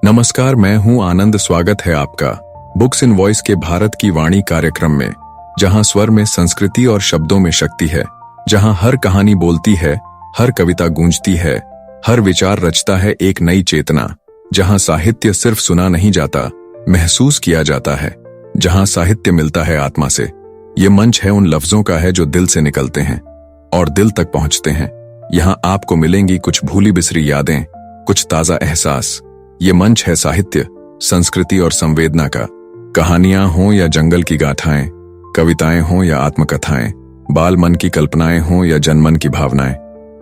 नमस्कार, मैं हूं आनंद। स्वागत है आपका बुक्स इन वॉइस के भारत की वाणी कार्यक्रम में, जहां स्वर में संस्कृति और शब्दों में शक्ति है, जहां हर कहानी बोलती है, हर कविता गूंजती है, हर विचार रचता है एक नई चेतना, जहां साहित्य सिर्फ सुना नहीं जाता, महसूस किया जाता है, जहां साहित्य मिलता है आत्मा से। ये मंच है उन लफ्जों का है जो दिल से निकलते हैं और दिल तक पहुंचते हैं। यहाँ आपको मिलेंगी कुछ भूली बिसरी यादें, कुछ ताजा एहसास। ये मंच है साहित्य, संस्कृति और संवेदना का। कहानियां हों या जंगल की गाथाएं, कविताएं हों या आत्मकथाएं, बाल मन की कल्पनाएं हों या जनमन की भावनाएं,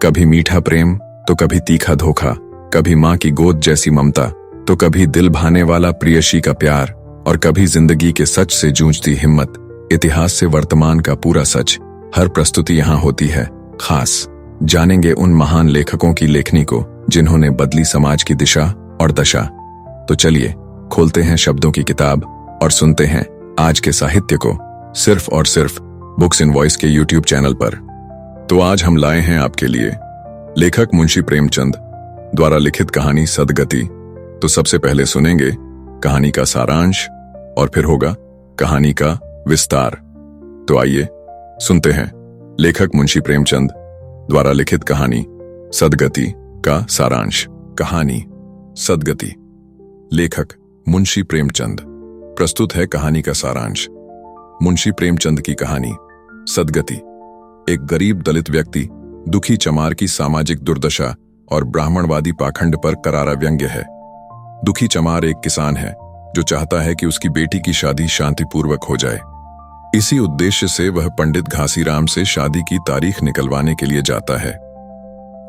कभी मीठा प्रेम तो कभी तीखा धोखा, कभी माँ की गोद जैसी ममता तो कभी दिल भाने वाला प्रियसी का प्यार, और कभी जिंदगी के सच से जूझती हिम्मत। इतिहास से वर्तमान का पूरा सच, हर प्रस्तुति यहाँ होती है खास। जानेंगे उन महान लेखकों की लेखनी को जिन्होंने बदली समाज की दिशा और दशा। तो चलिए खोलते हैं शब्दों की किताब और सुनते हैं आज के साहित्य को, सिर्फ और सिर्फ बुक्स इन वॉइस के यूट्यूब चैनल पर। तो आज हम लाए हैं आपके लिए लेखक मुंशी प्रेमचंद द्वारा लिखित कहानी सदगति। तो सबसे पहले सुनेंगे कहानी का सारांश और फिर होगा कहानी का विस्तार। तो आइए सुनते हैं लेखक मुंशी प्रेमचंद द्वारा लिखित कहानी सदगति का सारांश। कहानी सदगति, लेखक मुंशी प्रेमचंद। प्रस्तुत है कहानी का सारांश। मुंशी प्रेमचंद की कहानी सदगति। एक गरीब दलित व्यक्ति दुखी चमार की सामाजिक दुर्दशा और ब्राह्मणवादी पाखंड पर करारा व्यंग्य है। दुखी चमार एक किसान है जो चाहता है कि उसकी बेटी की शादी शांतिपूर्वक हो जाए। इसी उद्देश्य से वह पंडित घासीराम से शादी की तारीख निकलवाने के लिए जाता है।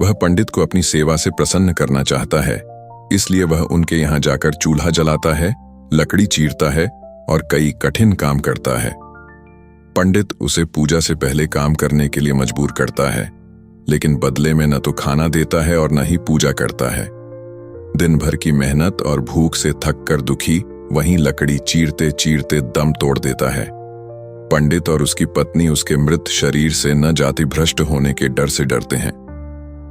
वह पंडित को अपनी सेवा से प्रसन्न करना चाहता है, इसलिए वह उनके यहाँ जाकर चूल्हा जलाता है, लकड़ी चीरता है और कई कठिन काम करता है। पंडित उसे पूजा से पहले काम करने के लिए मजबूर करता है, लेकिन बदले में न तो खाना देता है और न ही पूजा करता है। दिन भर की मेहनत और भूख से थक कर दुखी वहीं लकड़ी चीरते चीरते दम तोड़ देता है। पंडित और उसकी पत्नी उसके मृत शरीर से न जाति भ्रष्ट होने के डर से डरते हैं।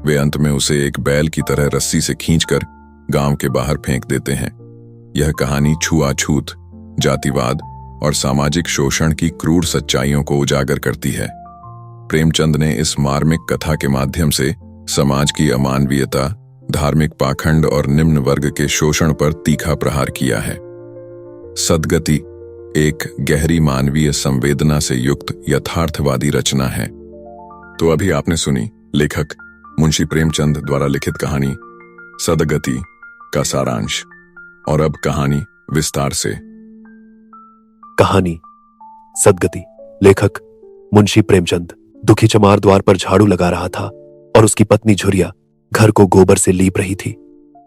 वे अंत में उसे एक बैल की तरह रस्सी से खींचकर गांव के बाहर फेंक देते हैं। यह कहानी छुआछूत, जातिवाद और सामाजिक शोषण की क्रूर सच्चाइयों को उजागर करती है। प्रेमचंद ने इस मार्मिक कथा के माध्यम से समाज की अमानवीयता, धार्मिक पाखंड और निम्न वर्ग के शोषण पर तीखा प्रहार किया है। सदगति एक गहरी मानवीय संवेदना से युक्त यथार्थवादी रचना है। तो अभी आपने सुनी लेखक मुंशी प्रेमचंद द्वारा लिखित कहानी सदगति का सारांश, और अब कहानी विस्तार से। कहानी सदगति। लेखक मुंशी प्रेमचंद। दुखी चमार द्वार पर झाड़ू लगा रहा था और उसकी पत्नी झुरिया घर को गोबर से लीप रही थी।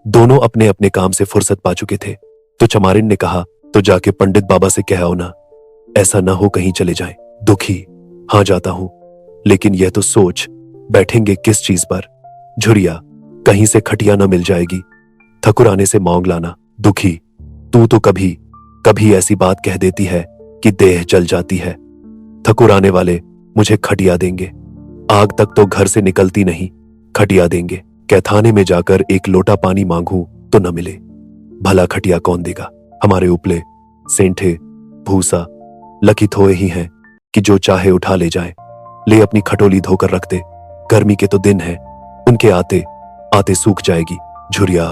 दोनों अपने अपने काम से फुर्सत पा चुके थे। तो चमारिन ने कहा, तो जाके पंडित बाबा से कह आओ ना, ऐसा ना हो कहीं चले जाए। दुखी, हाँ जाता हूं, लेकिन यह तो सोच बैठेंगे किस चीज पर। झुरिया, कहीं से खटिया न मिल जाएगी, ठकुराने से मांग लाना। दुखी, तू तो कभी कभी ऐसी बात कह देती है कि देह जल जाती है। ठकुराने वाले मुझे खटिया देंगे, आग तक तो घर से निकलती नहीं, खटिया देंगे। कैथाने में जाकर एक लोटा पानी मांगूं तो न मिले। भला खटिया कौन देगा? हमारे उपले, सेंठे, भूसा, लकीथोए ही हैं कि जो चाहे उठा ले जाए। ले अपनी खटोली धोकर रख दे, गर्मी के तो दिन है, उनके आते आते सूख जाएगी। झुरिया,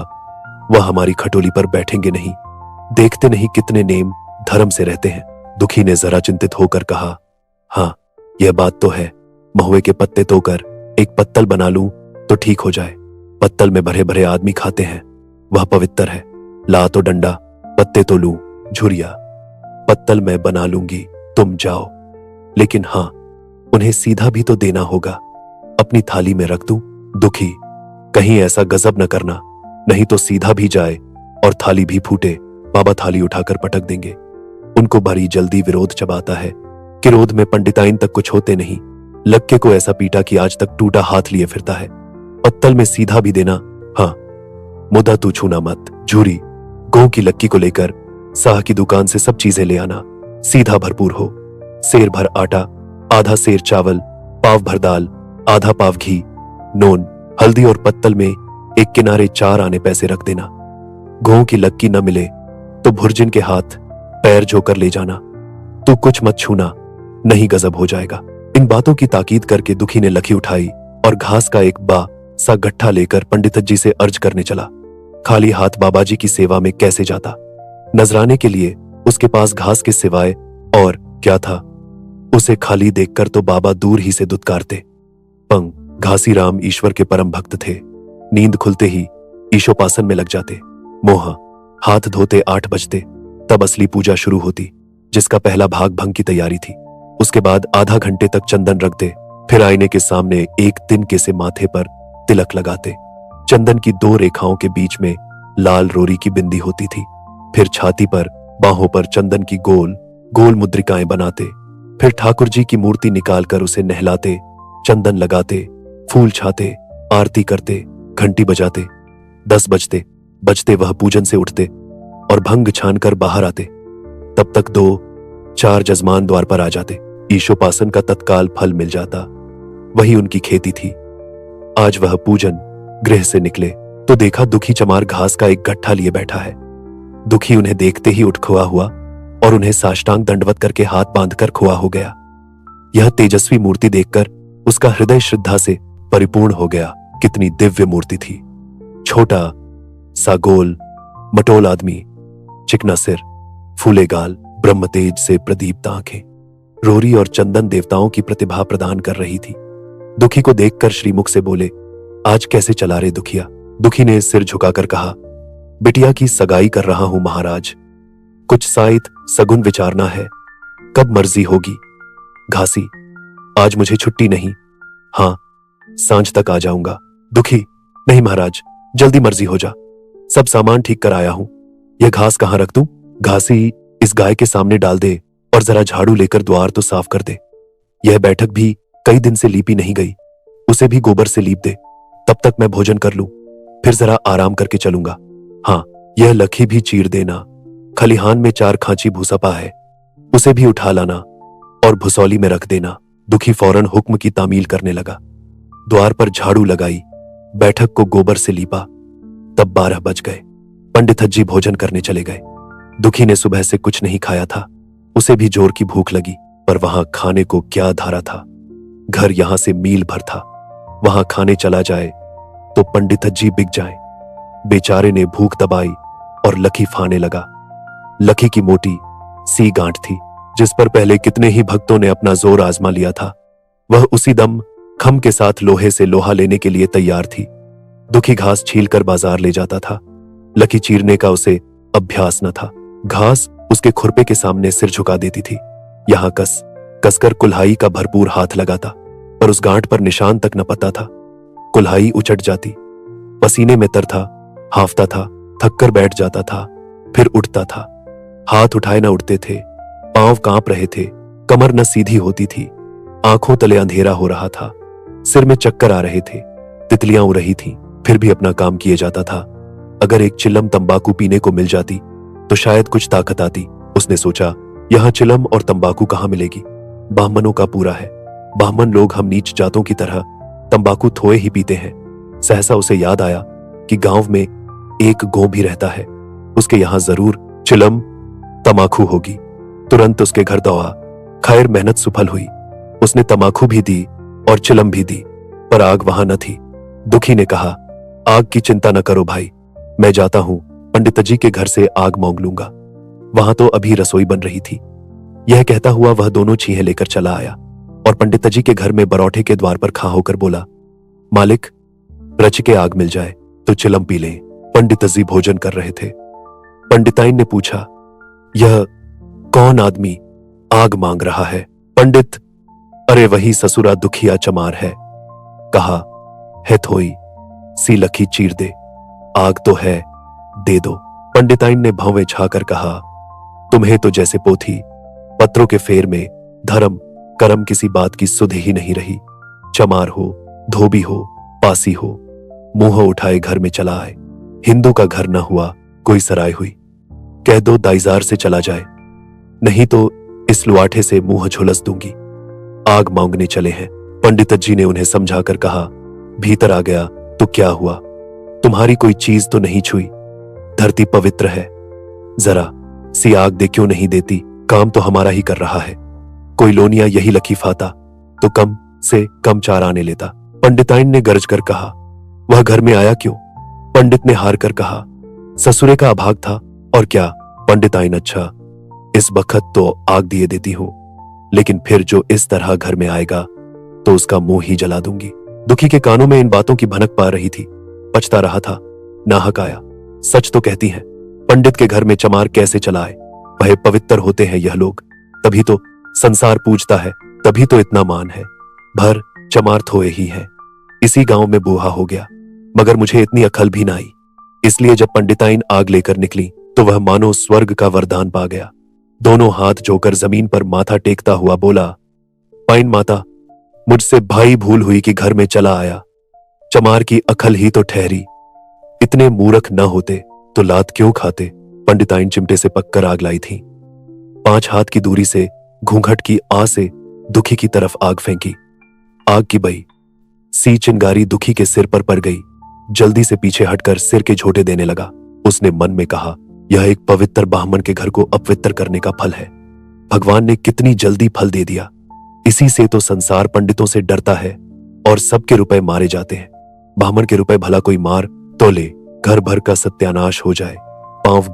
वह हमारी खटोली पर बैठेंगे नहीं, देखते नहीं कितने नेम धर्म से रहते हैं। दुखी ने जरा चिंतित होकर कहा, हाँ यह बात तो है, महुए के पत्ते तोकर एक पत्तल बना लूं तो ठीक हो जाए। पत्तल में भरे भरे आदमी खाते हैं, वह पवित्र है। ला तो डंडा, पत्ते तो लूं। झुरिया, पत्तल मैं बना लूंगी, तुम जाओ, लेकिन हाँ उन्हें सीधा भी तो देना होगा। अपनी थाली में रख दूं? दुखी, कहीं ऐसा गजब न करना, नहीं तो सीधा भी जाए और थाली भी फूटे। बाबा थाली उठाकर पटक देंगे। उनको बड़ी जल्दी विरोध चबाता है। किरोध में पंडिताइन तक कुछ होते नहीं। लक्के को ऐसा पीटा कि आज तक टूटा हाथ लिए फिरता है। पत्तल में सीधा भी देना, हाँ, मुदा तू छूना मत। झूरी, गेहूं की लक्की को लेकर साह की दुकान से सब चीजें ले आना, सीधा भरपूर हो। सेर भर आटा, आधा सेर चावल, पाव भर दाल, आधा पाव घी, नून, हल्दी और पत्तल में एक किनारे 4 आने पैसे रख देना। घों की लक्की न मिले तो भुर्जिन के हाथ पैर जोकर ले जाना। तू कुछ मत छूना, नहीं गजब हो जाएगा। इन बातों की ताकीद करके दुखी ने लकी उठाई और घास का एक बा सा गट्ठा लेकर पंडित जी से अर्ज करने चला। खाली हाथ बाबाजी की सेवा में कैसे जाता? नजराने के लिए उसके पास घास के सिवाय और क्या था? उसे खाली देखकर तो बाबा दूर ही से दुत्कारते। पंग घासी राम ईश्वर के परम भक्त थे। नींद खुलते ही ईशोपासन में लग जाते। मोह हाथ धोते 8 बजते, तब असली पूजा शुरू होती, जिसका पहला भाग भंग की तैयारी थी। उसके बाद आधा घंटे तक चंदन रख दे, फिर आईने के सामने एक तिनके से माथे पर तिलक लगाते। चंदन की 2 रेखाओं के बीच में लाल रोरी की बिंदी होती थी। फिर छाती पर बाहों पर चंदन की गोल गोल मुद्रिकाएं बनाते। फिर ठाकुर जी की मूर्ति निकालकर उसे नहलाते, चंदन लगाते, फूल छाते, आरती करते, घंटी बजाते। 10 बजते बजते वह पूजन से उठते और भंग छानकर बाहर आते। तब तक 2-4 जजमान द्वार पर आ जाते। ईशोपासन का तत्काल फल मिल जाता। वही उनकी खेती थी। आज वह पूजन गृह से निकले तो देखा दुखी चमार घास का एक गट्ठा लिए बैठा है। दुखी उन्हें देखते ही उठ खोआ हुआ और उन्हें साष्टांग दंडवत करके हाथ बांधकर खोआ हो गया। यह तेजस्वी मूर्ति देखकर उसका हृदय श्रद्धा से परिपूर्ण हो गया। कितनी दिव्य मूर्ति थी! छोटा सा गोल मटोल आदमी, चिकना सिर, फूले गाल, ब्रह्म तेज से प्रदीप्त आंखें, रोरी और चंदन देवताओं की प्रतिभा प्रदान कर रही थी। दुखी को देखकर श्रीमुख से बोले, आज कैसे चला रे दुखिया? दुखी ने सिर झुकाकर कहा, बिटिया की सगाई कर रहा हूं महाराज। कुछ साइत सगुन विचारना है, कब मर्जी होगी? घासी, आज मुझे छुट्टी नहीं। हां, सांझ तक आ जाऊंगा। दुखी, नहीं महाराज, जल्दी मर्जी हो जा, सब सामान ठीक कर आया हूं। यह घास कहां रख दूं? घासी, इस गाय के सामने डाल दे और जरा झाड़ू लेकर द्वार तो साफ कर दे। यह बैठक भी कई दिन से लीपी नहीं गई, उसे भी गोबर से लीप दे। तब तक मैं भोजन कर लूं, फिर जरा आराम करके चलूंगा। हां, यह लखी भी चीर देना। खलिहान में 4 खांची भूसपा है, उसे भी उठा लाना और भुसौली में रख देना। दुखी फौरन हुक्म की तामील करने लगा। द्वार पर झाड़ू लगाई, बैठक को गोबर से लीपा। तब 12 बज गए। पंडित जी भोजन करने चले गए। दुखी ने सुबह से कुछ नहीं खाया था। उसे भी जोर की भूख लगी, पर वहां खाने को क्या धारा था। घर यहां से मील भर था। वहां खाने चला जाए तो पंडित जी बिक जाए। बेचारे ने भूख दबाई और लखी फाने लगा। लखी की मोटी सी गांठ थी, जिस पर पहले कितने ही भक्तों ने अपना जोर आजमा लिया था। वह उसी दम खम के साथ लोहे से लोहा लेने के लिए तैयार थी। दुखी घास छीलकर बाजार ले जाता था। लखी चीरने का उसे अभ्यास न था। घास उसके खुरपे के सामने सिर झुका देती थी। यहां कसकर कुल्हाई का भरपूर हाथ लगाता, पर उस गांठ पर निशान तक न पता था। कुल्हाई उचट जाती, पसीने में तरता, हांफता था, थककर बैठ जाता था, फिर उठता था। हाथ उठाए न उठते थे, पांव कांप रहे थे, कमर न सीधी होती थी, आंखों तले अंधेरा हो रहा था, सिर में चक्कर आ रहे थे, तितलियां उड़ रही थीं, फिर भी अपना काम किए जाता था। अगर एक चिलम तंबाकू पीने को मिल जाती तो शायद कुछ ताकत आती। उसने सोचा, यहां चिलम और तंबाकू कहां मिलेगी? ब्राह्मणों का पूरा है। ब्राह्मण लोग हम नीच जातों की तरह तंबाकू थोए ही पीते हैं। सहसा उसे याद आया कि गांव में एक गौ भी रहता है, उसके यहां जरूर चिलम तमाकू होगी। तुरंत उसके घर दौड़ा। खैर मेहनत सफल हुई। उसने तमाकू भी दी और चिलम भी दी, पर आग वहां न थी। दुखी ने कहा, आग की चिंता न करो भाई, मैं जाता हूं, पंडित जी के घर से आग मांग लूंगा। वहां तो अभी रसोई बन रही थी। यह कहता हुआ वह दोनों छीहे लेकर चला आया और पंडित जी के घर में बरौठे के द्वार पर खा होकर बोला, मालिक, रच के आग मिल जाए तो चिलम पी लें। पंडित जी भोजन कर रहे थे। पंडिताइन ने पूछा, यह कौन आदमी आग मांग रहा है? पंडित, अरे वही ससुरा दुखिया चमार है। कहा, है थोई सी लखी चीर दे, आग तो है, दे दो। पंडिताइन ने भौवें छाकर कहा, तुम्हें तो जैसे पोथी पत्रों के फेर में धर्म कर्म किसी बात की सुध ही नहीं रही। चमार हो, धोबी हो, पासी हो, मुंह उठाए घर में चला आए। हिंदू का घर न हुआ, कोई सराय हुई। कह दो दाईजार से चला जाए, नहीं तो इस लुआठे से मुंह झुलस दूंगी। आग मांगने चले हैं। पंडित जी ने उन्हें समझाकर कहा, भीतर आ गया तो क्या हुआ, तुम्हारी कोई चीज तो नहीं छुई। धरती पवित्र है, जरा सी आग दे क्यों नहीं देती, काम तो हमारा ही कर रहा है। कोई लोनिया यही लकीफ आता तो कम से कम चार आने लेता। पंडिताइन ने गरज कर कहा, वह घर में आया क्यों? पंडित ने हार कर कहा, ससुरे का अभाग था और क्या। पंडिताइन, अच्छा, इस बखत तो आग दिए देती हूं, लेकिन फिर जो इस तरह घर में आएगा तो उसका मुंह ही जला दूंगी। दुखी के कानों में इन बातों की भनक पा रही थी, पछता रहा था। नाहक आया, सच तो कहती हैं, पंडित के घर में चमार कैसे चला आए? भय पवित्र होते हैं यह लोग, तभी तो संसार पूजता है, तभी तो इतना मान है। भर चमार थोए ही है, इसी गांव में बूहा हो गया, मगर मुझे इतनी अकल भी ना आई। इसलिए जब पंडिताइन आग लेकर निकली तो वह मानो स्वर्ग का वरदान पा गया। दोनों हाथ जोकर जमीन पर माथा टेकता हुआ बोला, पाइन माता, मुझसे भाई भूल हुई कि घर में चला आया। चमार की अकल ही तो ठहरी, इतने मूर्ख न होते तो लात क्यों खाते। पंडिताइन चिमटे से पककर आग लाई थी। 5 हाथ की दूरी से घूंघट की आ से दुखी की तरफ आग फेंकी। आग की बई सी चिंगारी दुखी के सिर पर पड़ गई। जल्दी से पीछे हटकर सिर के झोंटे देने लगा। उसने मन में कहा, यह एक पवित्र ब्राह्मण के घर को अपवित्र करने का फल है। भगवान ने कितनी जल्दी फल दे दिया। इसी से तो संसार पंडितों से डरता है और सबके रुपए मारे जाते हैं। ब्राह्मण के रुपए भला कोई मार तो ले, घर भर का सत्यानाश हो जाए। पांव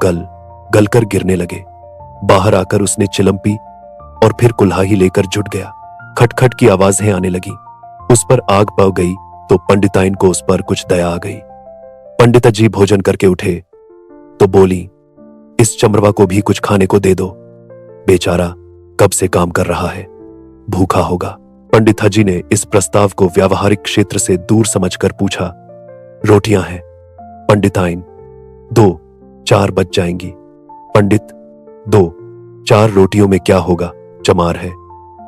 गलकर गिरने लगे। बाहर आकर उसने चिलम पी और फिर कुल्हाड़ी लेकर जुट गया। खटखट की आवाजें आने लगी। उस पर आग पड़ गई तो पंडिताइन को उस पर कुछ दया आ गई। पंडित जी भोजन करके उठे तो बोली, इस चमरवा को भी कुछ खाने को दे दो, बेचारा कब से काम कर रहा है, भूखा होगा। पंडित जी ने इस प्रस्ताव को व्यावहारिक क्षेत्र से दूर समझकर पूछा, रोटियां हैं? पंडिताइन, 2-4 बच जाएंगी। पंडित, 2-4 रोटियों में क्या होगा, चमार है,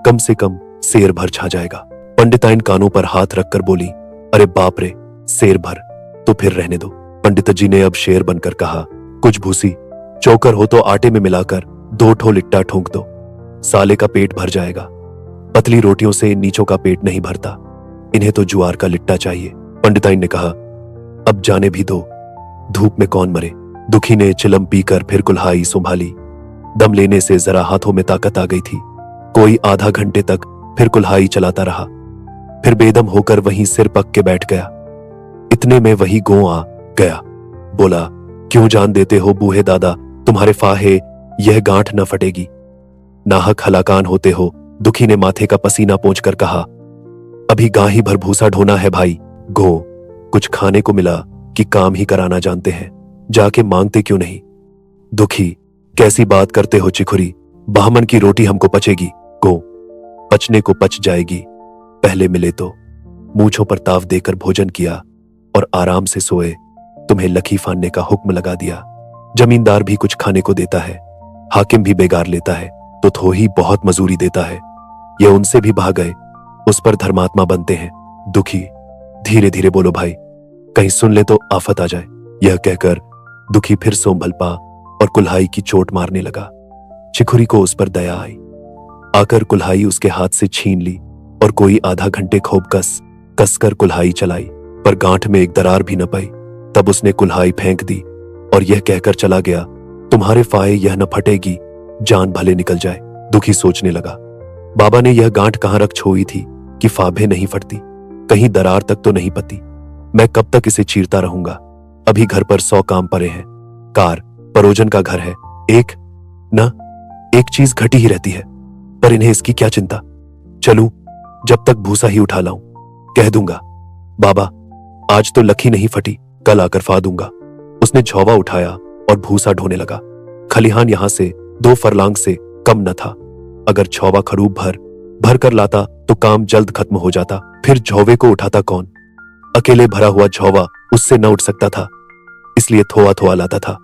कम से कम सेर भर छा जाएगा। पंडिताइन कानों पर हाथ रखकर बोली, अरे बाप रे, सेर भर तो फिर रहने दो। पंडित जी ने अब शेर बनकर कहा, कुछ भूसी चोकर हो तो आटे में मिलाकर 2 ठो लिट्टा ठोंक दो, साले का पेट भर जाएगा। पतली रोटियों से नीचों का पेट नहीं भरता, इन्हें तो जुआर का लिट्टा चाहिए। पंडिताइन ने कहा, अब जाने भी दो, धूप में कौन मरे। दुखी ने चिलम पीकर फिर कुल्हाड़ी संभाली। दम लेने से जरा हाथों में ताकत आ गई थी। कोई आधा घंटे तक फिर कुल्हाड़ी चलाता रहा, फिर बेदम होकर वहीं सिर पक के बैठ गया। इतने में वही गो आ गया। बोला, क्यों जान देते हो बूहे दादा, तुम्हारे फाहे यह गांठ न फटेगी। नाहक हलाकान होते हो। दुखी ने माथे का पसीना पोंछकर कहा, अभी गाही भर भूसा ढोना है भाई। गो, कुछ खाने को मिला कि काम ही कराना जानते हैं, जाके मांगते क्यों नहीं। दुखी, कैसी बात करते हो चिखुरी, बाहमन की रोटी हमको पचेगी। गो, पचने को पच जाएगी, पहले मिले तो। मूंछों पर ताव देकर भोजन किया और आराम से सोए। तुम्हें लखी फानने का हुक्म लगा दिया। जमींदार भी कुछ खाने को देता है, हाकिम भी बेगार लेता है तो थोड़ी बहुत मजूरी देता है। ये उनसे भी भाग गए, उस पर धर्मात्मा बनते हैं। दुखी, धीरे धीरे बोलो भाई, कहीं सुन ले तो आफत आ जाए। यह कहकर दुखी फिर सोंभल पा और कुल्हाड़ी की चोट मारने लगा। चिखुरी को उस पर दया आई, आकर कुल्हाड़ी उसके हाथ से छीन ली और कोई आधा घंटे खूब कसकर कुल्हाड़ी चलाई, पर गांठ में एक दरार भी न पाई। तब उसने कुल्हाड़ी फेंक दी और यह कहकर चला गया, तुम्हारे फाये यह न फटेगी, जान भले निकल जाए। दुखी सोचने लगा, बाबा ने यह गांठ कहां रख छोई थी कि फाभे नहीं फटती, कहीं दरार तक तो नहीं पती। मैं कब तक इसे चीरता रहूंगा। अभी घर पर 100 काम पड़े हैं। कार परोजन का घर है, एक चीज घटी ही रहती है, पर इन्हें इसकी क्या चिंता। चलूं, जब तक भूसा ही उठा लाऊं। कह दूंगा, बाबा आज तो लखी नहीं फटी, कल आकर फा दूंगा। उसने झोवा उठाया और भूसा ढोने लगा। खलिहान यहां से 2 फरलांग से कम न था। अगर झोवा खरूब भर कर लाता तो काम जल्द खत्म हो जाता। फिर झोवे को उठाता कौन? अकेले भरा हुआ झोवा उससे न उठ सकता था, इसलिए थोआ थोआ लाता था।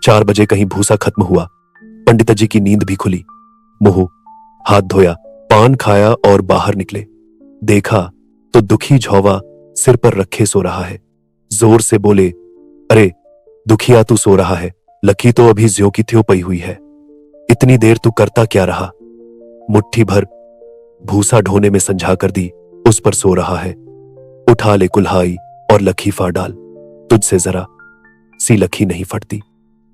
4 बजे कहीं भूसा खत्म हुआ। पंडित जी की नींद भी खुली। मुंह हाथ धोया, पान खाया और बाहर निकले। देखा तो दुखी झोवा सिर पर रखे सो रहा है। जोर से बोले, अरे दुखिया तू सो रहा है, लकी तो अभी ज्यों की त्यों पई हुई है। इतनी देर तू करता क्या रहा? मुट्ठी भर भूसा ढोने में संझा कर दी, उस पर सो रहा है। उठा ले कुल्हाड़ी और लखी फा डाल, तुझसे जरा सी लखी नहीं फटती।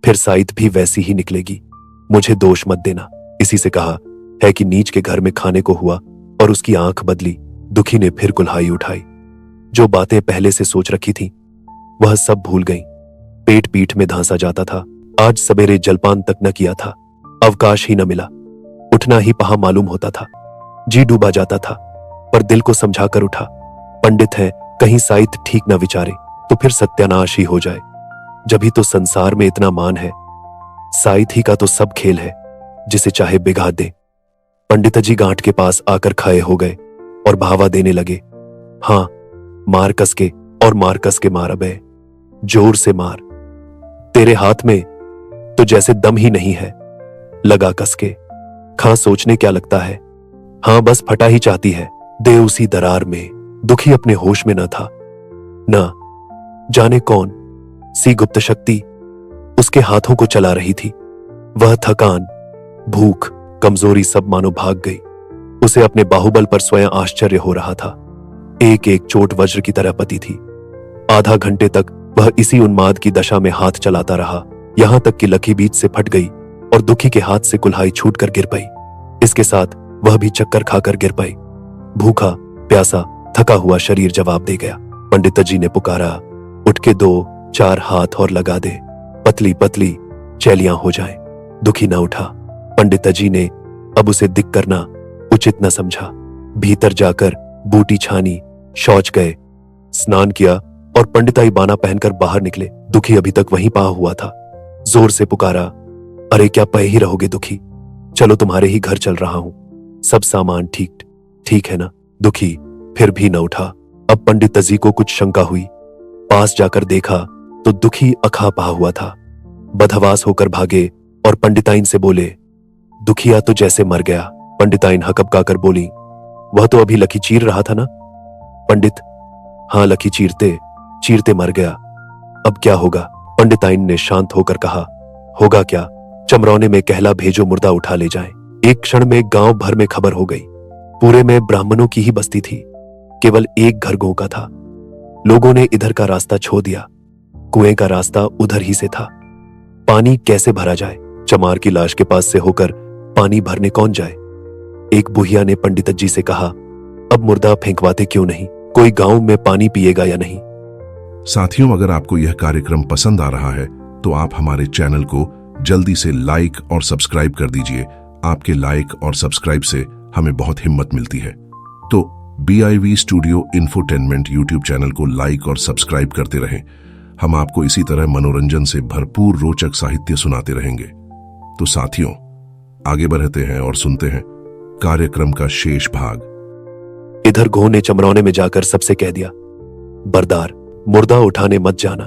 फिर साइत भी वैसी ही निकलेगी। मुझे दोष मत देना। इसी से कहा है कि नीच के घर में खाने को हुआ और उसकी आंख बदली। दुखी ने फिर कुल्हाड़ी उठाई। जो बातें पहले से सोच रखी थी वह सब भूल गई। पेट पीठ में धांसा जाता था। आज सवेरे जलपान तक न किया था। अवकाश ही न मिला। उठना ही पहा मालूम होता था। जी डूबा जाता था, पर दिल को समझाकर उठा। पंडित है, कहीं साइत ठीक न विचारे तो फिर सत्यानाश ही हो जाए। जभी तो संसार में इतना मान है। साइत ही का तो सब खेल है, जिसे चाहे बिगाड़ दे। पंडित जी गांठ के पास आकर खड़े हो गए और भावा देने लगे। हाँ, मार कस के और मार कस के मार अबे, जोर से मार। तेरे हाथ में तो जैसे दम ही नहीं है। लगा कस के। खां सोचने क्या लगता है। हाँ, बस फटा ही चाहती है। दे उसी दरार में। दुखी अपने होश में न था। न जाने कौन सी गुप्त शक्ति उसके हाथों को चला रही थी। वह थकान, भूख, कमजोरी सब मानो भाग गई। उसे अपने बाहुबल पर स्वयं आश्चर्य हो रहा था। एक एक चोट वज्र की तरह पती थी। आधा घंटे तक वह इसी उन्माद की दशा में हाथ चलाता रहा, यहां तक कि लकी बीच से फट गई और दुखी के हाथ से कुल्हाड़ी छूटकर गिर पई। इसके साथ वह भी चक्कर खाकर गिर पई। भूखा प्यासा थका हुआ शरीर जवाब दे गया। पंडित जी ने पुकारा, उठ के 2-4 हाथ और लगा दे, पतली पतली चैलियां हो जाए। दुखी न उठा। पंडित जी ने अब उसे दिक करना उचित न समझा। भीतर जाकर बूटी छानी, शौच गए, स्नान किया और पंडिताई बाना पहनकर बाहर निकले। दुखी अभी तक वहीं पा हुआ था। जोर से पुकारा, अरे क्या पे ही रहोगे दुखी? चलो तुम्हारे ही घर चल रहा हूं। सब सामान ठीक ठीक है ना? दुखी फिर भी न उठा। अब पंडित जी को कुछ शंका हुई। पास जाकर देखा तो दुखी अखा पा हुआ था। बदहवास होकर भागे और पंडिताइन से बोले, दुखिया तो जैसे मर गया। पंडिताइन हकबकाकर बोली, वह तो अभी लकी चीर रहा था ना? पंडित, हां, लकी चीरते चीरते मर गया। अब क्या होगा? पंडिताइन ने शांत होकर कहा, होगा क्या? चमरौने में कहला भेजो, मुर्दा उठा ले जाएं। एक क्षण में गांव भर में खबर हो गई। पूरे में ब्राह्मणों की ही बस्ती थी। केवल एक घर गो का था। लोगों ने इधर का रास्ता छोड़ दिया। कुएं का रास्ता उधर ही से था। पानी कैसे भरा जाए? चमार की लाश के पास से होकर पानी भरने कौन जाए? एक बुढ़िया ने पंडित जी से कहा, अब मुर्दा फेंकवाते क्यों नहीं? कोई गांव में पानी पिएगा या नहीं? साथियों, अगर आपको यह कार्यक्रम पसंद आ रहा है तो आप हमारे चैनल को जल्दी से लाइक और सब्सक्राइब कर दीजिए। आपके लाइक और सब्सक्राइब से हमें बहुत हिम्मत मिलती है। तो BIV studio infotainment YouTube channel को लाइक और सब्सक्राइब करते रहें। हम आपको इसी तरह मनोरंजन से भरपूर रोचक साहित्य सुनाते रहेंगे। तो साथियों, आगे बढ़ते हैं और सुनते हैं कार्यक्रम का शेष भाग। इधर घो ने चमरौने में जाकर सबसे कह दिया, बरदार, मुर्दा उठाने मत जाना।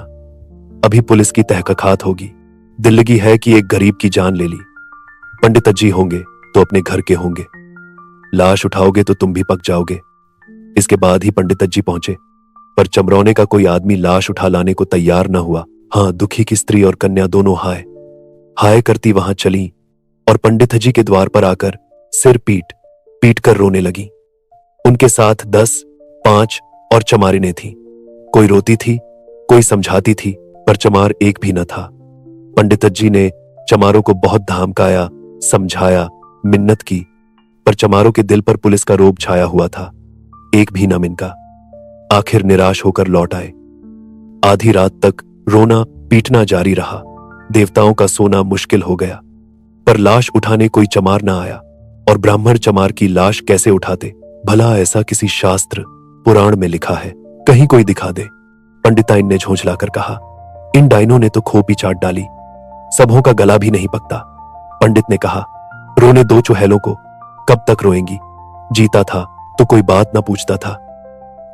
अभी पुलिस की तहकीकात होगी। दिल्लगी है कि एक गरीब की जान ले ली। पंडित जी होंगे तो अपने घर के होंगे। लाश उठाओगे तो तुम भी पक जाओगे। इसके बाद ही पंडित जी पहुंचे, पर चमरौने का कोई आदमी लाश उठा लाने को तैयार न हुआ। हाँ, दुखी की स्त्री और कन्या दोनों हाय हाय करती वहां चली और पंडित जी के द्वार पर आकर सिर पीट पीट कर रोने लगी। उनके साथ 10, 5 और चमारिनें थीं। कोई रोती थी, कोई समझाती थी, पर चमार एक भी न था। पंडित जी ने चमारों को बहुत धमकाया, समझाया, मिन्नत की, पर चमारों के दिल पर पुलिस का रोब छाया हुआ था। एक भी न मिनका। आखिर निराश होकर लौट आए। आधी रात तक रोना पीटना जारी रहा। देवताओं का सोना मुश्किल हो गया, पर लाश उठाने कोई चमार ना आया। और ब्राह्मण चमार की लाश कैसे उठाते? भला ऐसा किसी शास्त्र पुराण में लिखा है? कहीं कोई दिखा दे। पंडिताइन ने झोंझलाकर कहा, इन डाइनों ने तो खोपी चाट डाली। सबों का गला भी नहीं पकता। पंडित ने कहा, रोने दो चुड़ैलों को, कब तक रोएंगी? जीता था तो कोई बात ना पूछता था।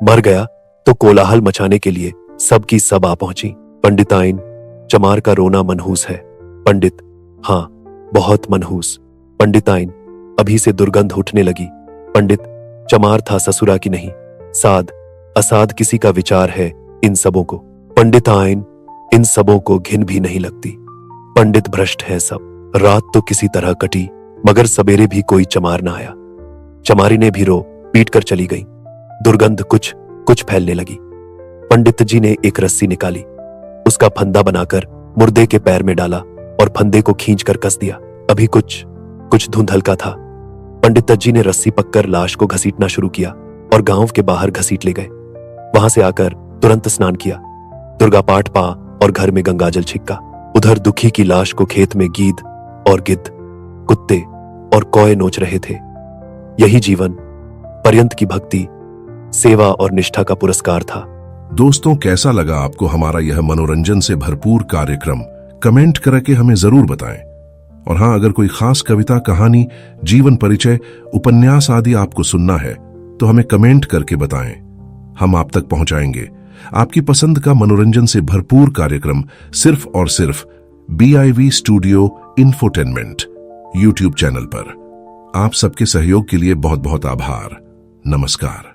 मर गया तो कोलाहल मचाने के लिए सबकी सब आ पहुंची। पंडिताइन, चमार का रोना मनहूस है। पंडित, हां, बहुत मनहूस। पंडिताइन, अभी से दुर्गंध उठने लगी। पंडित, चमार था ससुरा की नहीं, साध असाध किसी का विचार है इन सबों को। पंडिताइन, इन सबों को घिन भी नहीं लगती। पंडित भ्रष्ट है सब। रात तो किसी तरह कटी, मगर सवेरे भी कोई चमार ना आया। चमारी ने भी रो पीट कर चली गई। दुर्गंध कुछ फैलने लगी। पंडित जी ने एक रस्सी निकाली, उसका फंदा बनाकर मुर्दे के पैर में डाला और फंदे को खींचकर कस दिया। अभी कुछ धुंध हल्का था। पंडित तज्जी ने रस्सी पककर लाश को घसीटना शुरू किया और गांव के बाहर घसीट ले गए। वहां से आकर तुरंत स्नान किया, दुर्गा पाठ पा और घर में गंगाजल छिड़का। उधर दुखी की लाश को खेत में गीद और गिद्ध, कुत्ते और कौए नोच रहे थे। यही जीवन पर्यंत की भक्ति, सेवा और निष्ठा का पुरस्कार था। दोस्तों, कैसा लगा आपको हमारा यह मनोरंजन से भरपूर कार्यक्रम? कमेंट करके हमें जरूर बताएं। और हाँ, अगर कोई खास कविता, कहानी, जीवन परिचय, उपन्यास आदि आपको सुनना है तो हमें कमेंट करके बताएं, हम आप तक पहुंचाएंगे आपकी पसंद का मनोरंजन से भरपूर कार्यक्रम सिर्फ और सिर्फ BIV studio infotainment YouTube channel पर। आप सबके सहयोग के लिए बहुत बहुत आभार। नमस्कार।